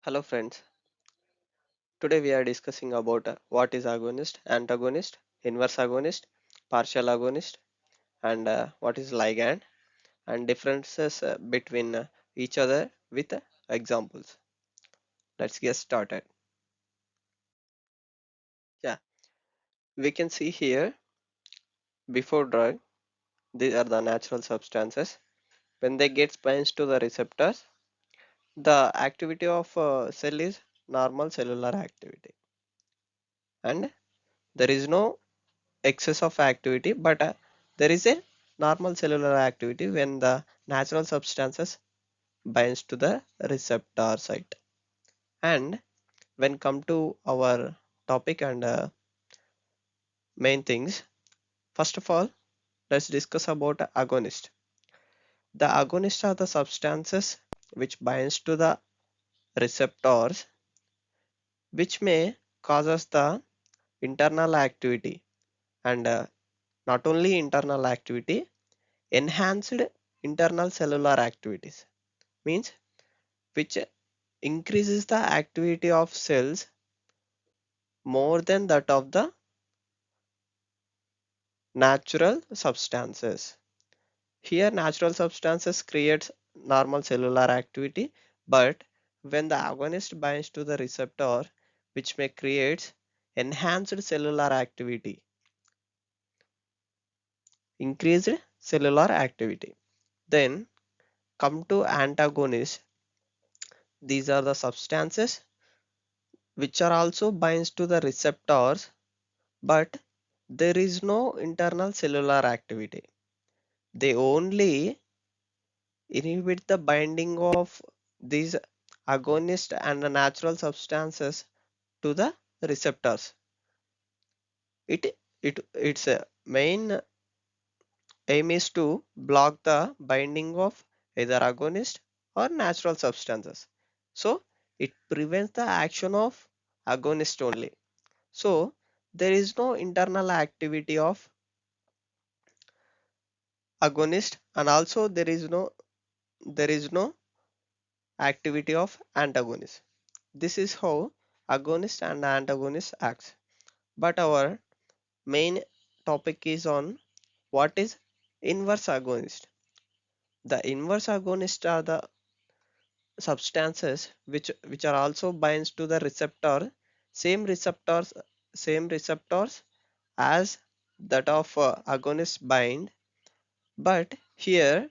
Hello friends, today we are discussing about what is agonist, antagonist, inverse agonist, partial agonist and what is ligand and differences between each other with examples. Let's get started. Yeah, we can see here before drug, these are the natural substances. When they get binds to the receptors, the activity of cell is normal cellular activity and there is no excess of activity but there is a normal cellular activity when the natural substances binds to the receptor site. And when come to our topic and main things, first of all let's discuss about agonist. The agonists are the substances which binds to the receptors which may causes the internal activity and not only internal activity, enhanced internal cellular activities means which increases the activity of cells more than that of the natural substances. Here natural substances creates normal cellular activity, but when the agonist binds to the receptor which may create enhanced cellular activity, increased cellular activity. Then come to antagonists. These are the substances which are also binds to the receptors, but there is no internal cellular activity. They only inhibit the binding of these agonists and the natural substances to the receptors. Its main aim is to block the binding of either agonist or natural substances. So it prevents the action of agonist only. So there is no internal activity of agonist and also there is no activity of antagonist. This is how agonist and antagonist acts. But our main topic is on what is inverse agonist. The inverse agonist are the substances which are also binds to the receptor, same receptors, same receptors as that of agonist bind, but here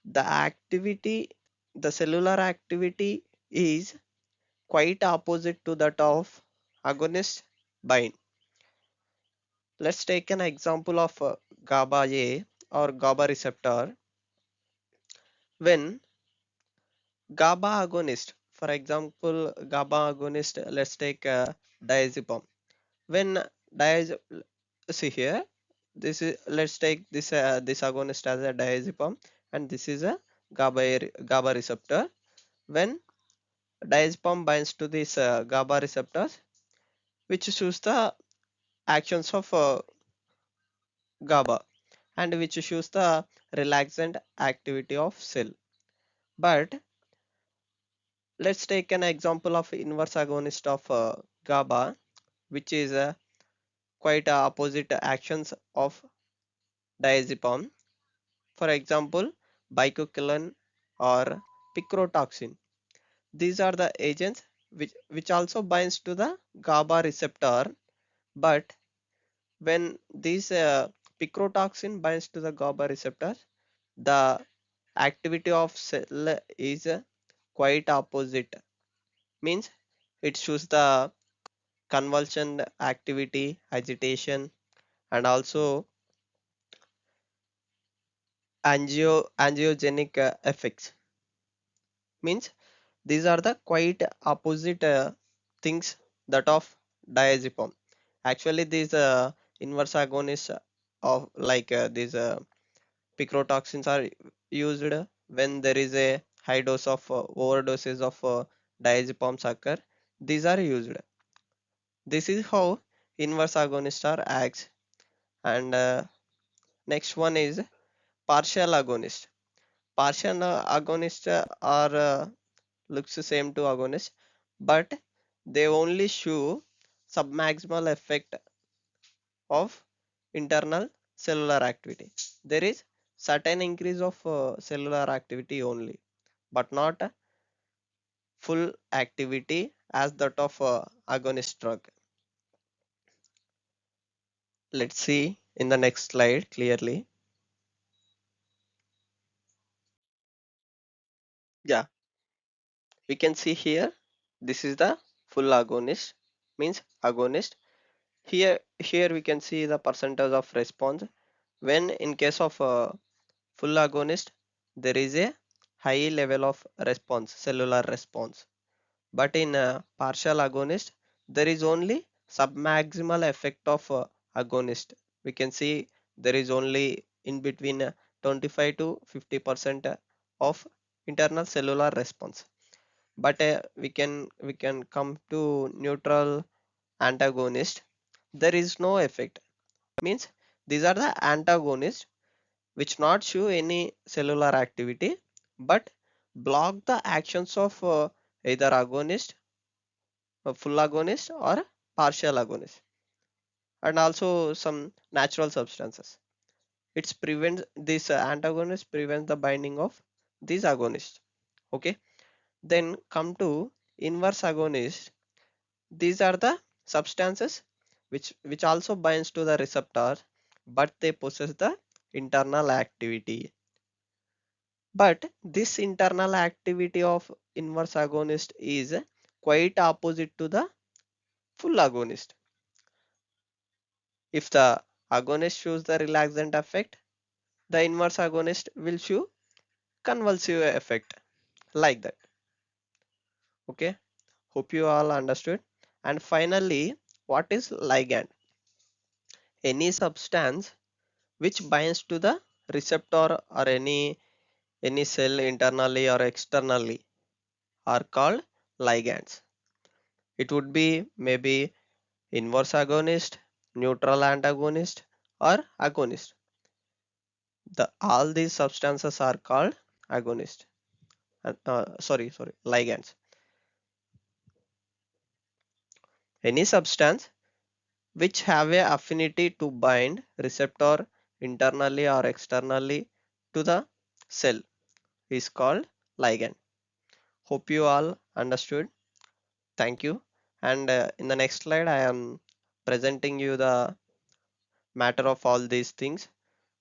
the activity, the cellular activity is quite opposite to that of agonist bind. Let's take an example of GABA A or GABA receptor. When GABA agonist, for example, GABA agonist, let's take diazepam. When diaz, see here, this is let's take this agonist as a diazepam, and this is a GABA receptor. When diazepam binds to this GABA receptors, which shows the actions of GABA and which shows the relaxant activity of cell. But let's take an example of inverse agonist of GABA, which is quite opposite actions of diazepam. For example, bicoquilin or picrotoxin. These are the agents which also binds to the GABA receptor, but when these picrotoxin binds to the GABA receptor, the activity of cell is quite opposite. Means it shows the convulsion activity, agitation, and also angiogenic effects. Means these are the quite opposite things that of diazepam. Actually, these inverse agonists of like these picrotoxins are used when there is a high dose of overdoses of diazepams occur. These are used. This is how inverse agonists are acts. And next one is partial agonist. Partial agonists are looks the same to agonist, but they only show submaximal effect of internal cellular activity. There is certain increase of cellular activity only, but not a full activity as that of agonist drug. Let's see in the next slide clearly. Yeah, we can see here this is the full agonist, means agonist. Here we can see the percentage of response when in case of full agonist there is a high level of response, cellular response, but in partial agonist there is only submaximal effect of agonist. We can see there is only in between 25 to 50% of internal cellular response, but we can come to neutral antagonist. There is no effect, means these are the antagonists which not show any cellular activity but block the actions of either agonist, full agonist or partial agonist, and also some natural substances. It's prevents this antagonist prevents the binding of these agonists. Okay, then come to inverse agonist. These are the substances which also binds to the receptor, but they possess the internal activity. But this internal activity of inverse agonist is quite opposite to the full agonist. If the agonist shows the relaxant effect, the inverse agonist will show convulsive effect, like that. Okay, hope you all understood. And finally, what is ligand? Any substance which binds to the receptor or any cell internally or externally are called ligands. It would be maybe inverse agonist, neutral antagonist, or agonist. All these substances are called agonist. Sorry, ligands. Any substance which have a affinity to bind receptor internally or externally to the cell is called ligand. Hope you all understood. Thank you. And in the next slide, I am presenting you the matter of all these things.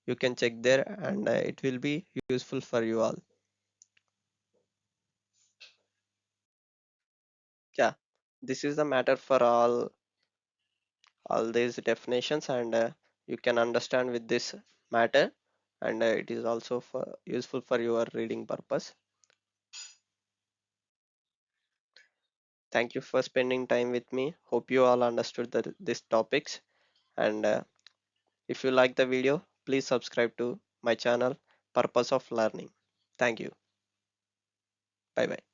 You can check there and it will be useful for you all. Yeah, this is the matter for all these definitions, and you can understand with this matter, and it is also for useful for your reading purpose. Thank you for spending time with me. Hope you all understood these topics, and if you like the video, please subscribe to my channel Purpose of Learning. Thank you. Bye bye.